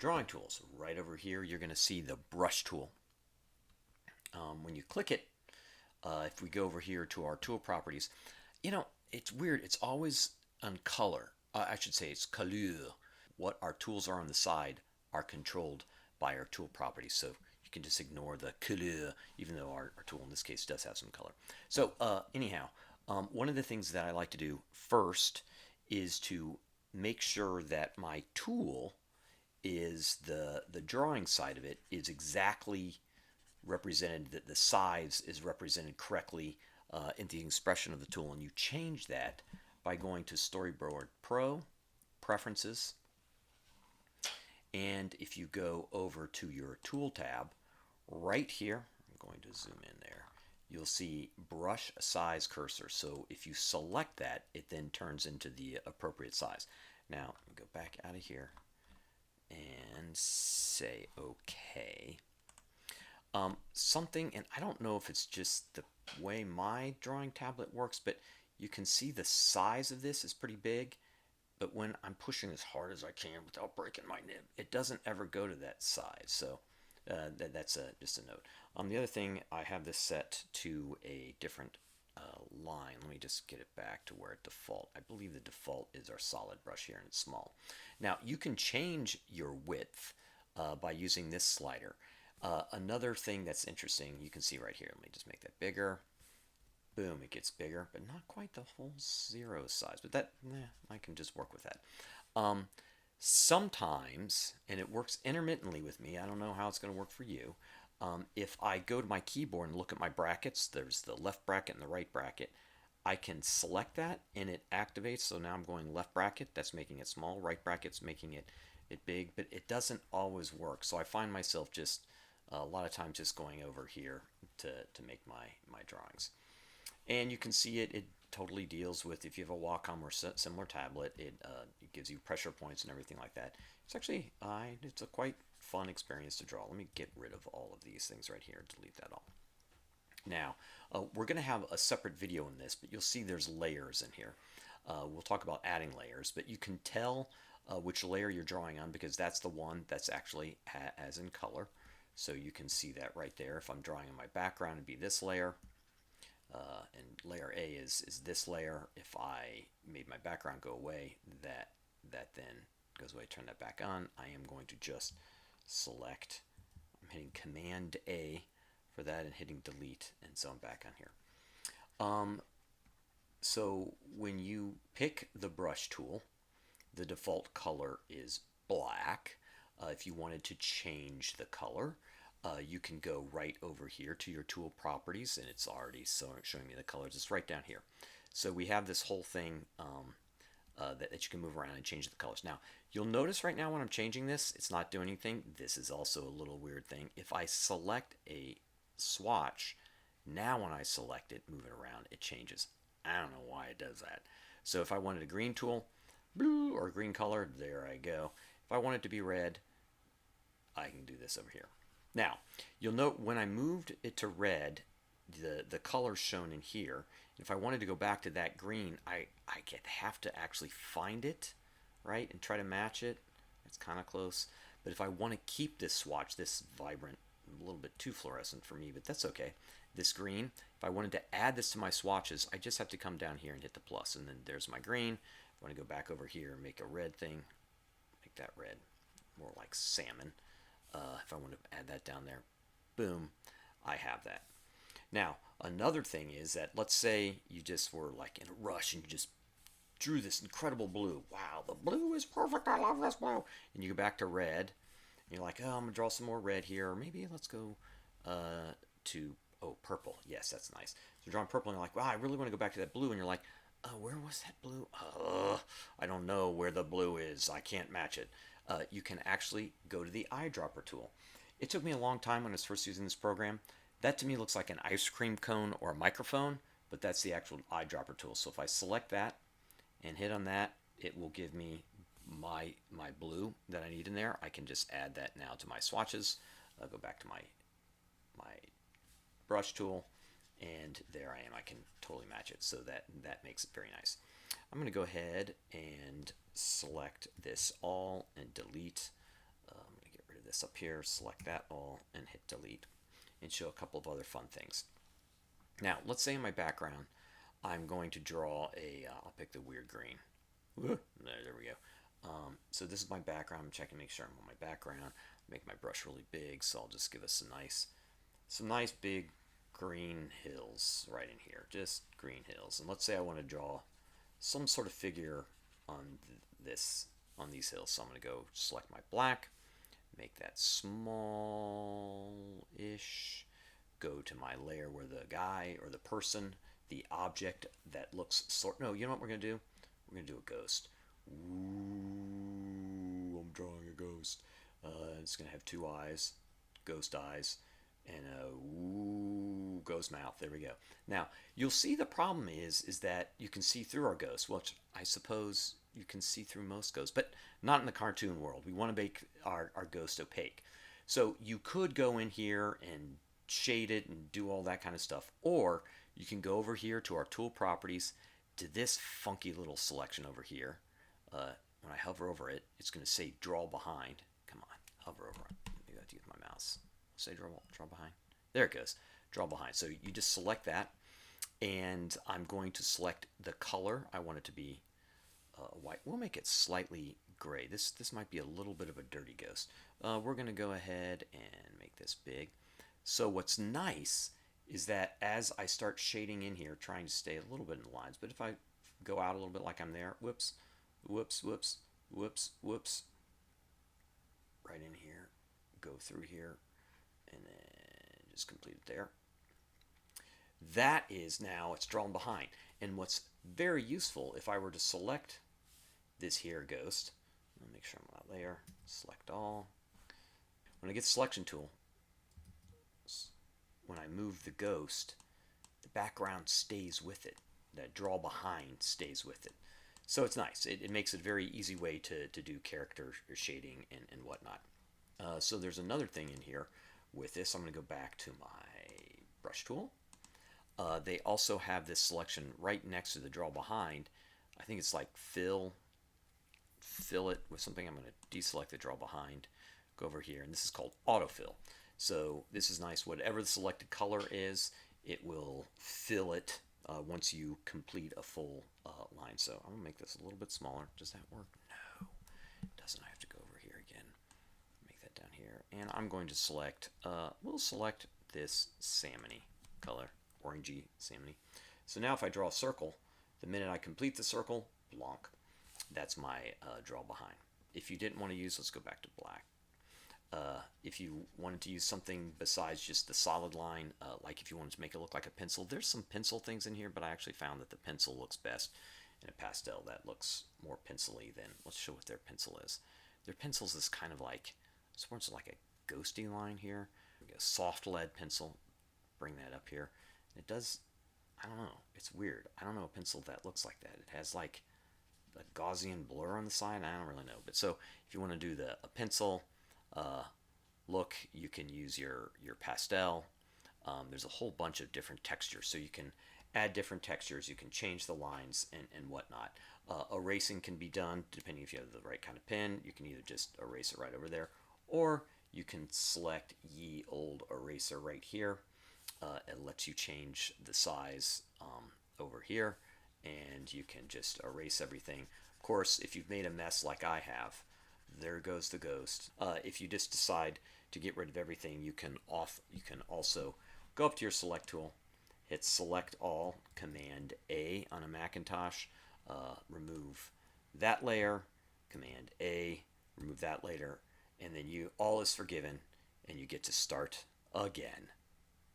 drawing tools. Right over here, you're going to see the brush tool. When you click it, if we go over here to our tool properties, it's weird. It's always on color. I should say it's couleur. What our tools are on the side are controlled by our tool properties. So you can just ignore the couleur, even though our tool in this case does have some color. So anyhow, one of the things that I like to do first is to make sure that my tool is the drawing side of it is exactly represented, that the size is represented correctly in the expression of the tool. And you change that by going to Storyboard Pro, Preferences, and if you go over to your Tool tab, right here, I'm going to zoom in there, you'll see Brush Size Cursor. So if you select that, it then turns into the appropriate size. Now, go back out of here and say OK. Something, and I don't know if it's just the way my drawing tablet works, but you can see the size of this is pretty big, but when I'm pushing as hard as I can without breaking my nib, it doesn't ever go to that size. So that's just a note. The other thing, I have this set to a different line. Let me just get it back to where it default. I believe the default is our solid brush here, and it's small. Now you can change your width by using this slider. Another thing that's interesting, you can see right here. Let me just make that bigger. Boom, it gets bigger, but not quite the whole 0 size. But that, I can just work with that. Sometimes, and it works intermittently with me, I don't know how it's going to work for you, if I go to my keyboard and look at my brackets, there's the left bracket and the right bracket, I can select that and it activates. So now I'm going left bracket, that's making it small, right bracket's making it big, but it doesn't always work. So I find myself just a lot of times just going over here to make my drawings. And you can see it totally deals with, if you have a Wacom or similar tablet, it gives you pressure points and everything like that. It's actually, it's a quite fun experience to draw. Let me get rid of all of these things right here, delete that all. Now, we're going to have a separate video in this, but you'll see there's layers in here. We'll talk about adding layers, but you can tell which layer you're drawing on because that's the one that's actually as in color. So you can see that right there. If I'm drawing on my background, it'd be this layer. And layer A is this layer. If I made my background go away, that then goes away. Turn that back on. I am going to just select, I'm hitting Command A for that and hitting delete, and so I'm back on here. So when you pick the brush tool, the default color is black. If you wanted to change the color, you can go right over here to your tool properties, and it's already showing me the colors. It's right down here. So we have this whole thing that you can move around and change the colors. Now, you'll notice right now when I'm changing this, it's not doing anything. This is also a little weird thing. If I select a swatch, now when I select it, move it around, it changes. I don't know why it does that. So if I wanted a green tool, blue or green color, there I go. If I want it to be red, I can do this over here. Now, you'll note when I moved it to red, the color shown in here. If I wanted to go back to that green, I have to actually find it, right, and try to match it. It's kind of close. But if I want to keep this swatch, this vibrant, a little bit too fluorescent for me, but that's okay. This green, if I wanted to add this to my swatches, I just have to come down here and hit the plus, and then there's my green. If I want to go back over here and make a red thing, make that red, more like salmon. If I want to add that down there, boom, I have that. Now, another thing is that let's say you just were like in a rush and you just drew this incredible blue. Wow, the blue is perfect. I love this blue. And you go back to red, and you're like, oh, I'm going to draw some more red here. Or maybe let's go to, purple. Yes, that's nice. So you're drawing purple, and you're like, wow, I really want to go back to that blue. And you're like, where was that blue? I don't know where the blue is. I can't match it. You can actually go to the eyedropper tool. It took me a long time when I was first using this program. That to me looks like an ice cream cone or a microphone, but that's the actual eyedropper tool. So if I select that and hit on that, it will give me my blue that I need in there. I can just add that now to my swatches. I'll go back to my brush tool, and there I am. I can totally match it, so that makes it very nice. I'm going to go ahead and select this all and delete. this up here, select that all, and hit delete, and show a couple of other fun things. Now, let's say in my background, I'm going to draw I'll pick the weird green. There we go. So this is my background. I'm checking to make sure I'm on my background. Make my brush really big, so I'll just give us some nice big green hills right in here, just green hills. And let's say I want to draw some sort of figure on these hills. So I'm going to go select my black, make that small-ish, go to my layer where the guy or the person, the object that looks no, you know what we're going to do? We're going to do a ghost. Ooh, I'm drawing a ghost. It's going to have two eyes, ghost eyes, and a ghost mouth. There we go. Now, you'll see the problem is that you can see through our ghost, which I suppose you can see through most ghosts, but not in the cartoon world. We want to make our ghost opaque. So you could go in here and shade it and do all that kind of stuff, or you can go over here to our tool properties, to this funky little selection over here. When I hover over it, it's going to say draw behind. Come on, hover over it. Maybe I have to use my mouse. Say draw behind. There it goes. Draw behind. So you just select that, and I'm going to select the color. I want it to be white. We'll make it slightly gray. This might be a little bit of a dirty ghost. We're going to go ahead and make this big. So what's nice is that as I start shading in here, trying to stay a little bit in the lines, but if I go out a little bit like I'm there, whoops, whoops, whoops, whoops, whoops, right in here, go through here, and then just complete it there. That is now, it's drawn behind. And what's very useful, if I were to select this here ghost, I'll make sure I'm on that layer, select all. When I get the selection tool, when I move the ghost, the background stays with it. That draw behind stays with it. So it's nice. It makes it a very easy way to do character shading and whatnot. So there's another thing in here with this. I'm going to go back to my brush tool. They also have this selection right next to the draw behind. I think it's like fill it with something. I'm going to deselect the draw behind, go over here, and this is called autofill. So this is nice. Whatever the selected color is, it will fill it once you complete a full line. So I'm going to make this a little bit smaller. Does that work? No, it doesn't. I have to go over here again. Make that down here. And I'm going to select, we'll select this salmony color, orangey salmony. So now if I draw a circle, the minute I complete the circle, blanc. That's my draw behind. If you didn't want to use, let's go back to black. If you wanted to use something besides just the solid line, like if you wanted to make it look like a pencil, there's some pencil things in here, but I actually found that the pencil looks best in a pastel. That looks more pencil-y than, let's show what their pencil is. Their pencil is kind of like, it's more like a ghosty line here. We got a soft lead pencil, bring that up here. It does, I don't know, it's weird. I don't know a pencil that looks like that. It has like a Gaussian blur on the side, I don't really know. But so if you want to do a pencil, look, you can use your pastel. There's a whole bunch of different textures, so you can add different textures, you can change the lines and whatnot. Erasing can be done depending if you have the right kind of pen. You can either just erase it right over there, or you can select ye old eraser right here. It lets you change the size over here, and you can just erase everything. Of course, if you've made a mess like I have, there goes the ghost. If you just decide to get rid of everything, you can also go up to your select tool, hit select all, Command A on a Macintosh, remove that layer, Command A, remove that layer, and then all is forgiven, and you get to start again.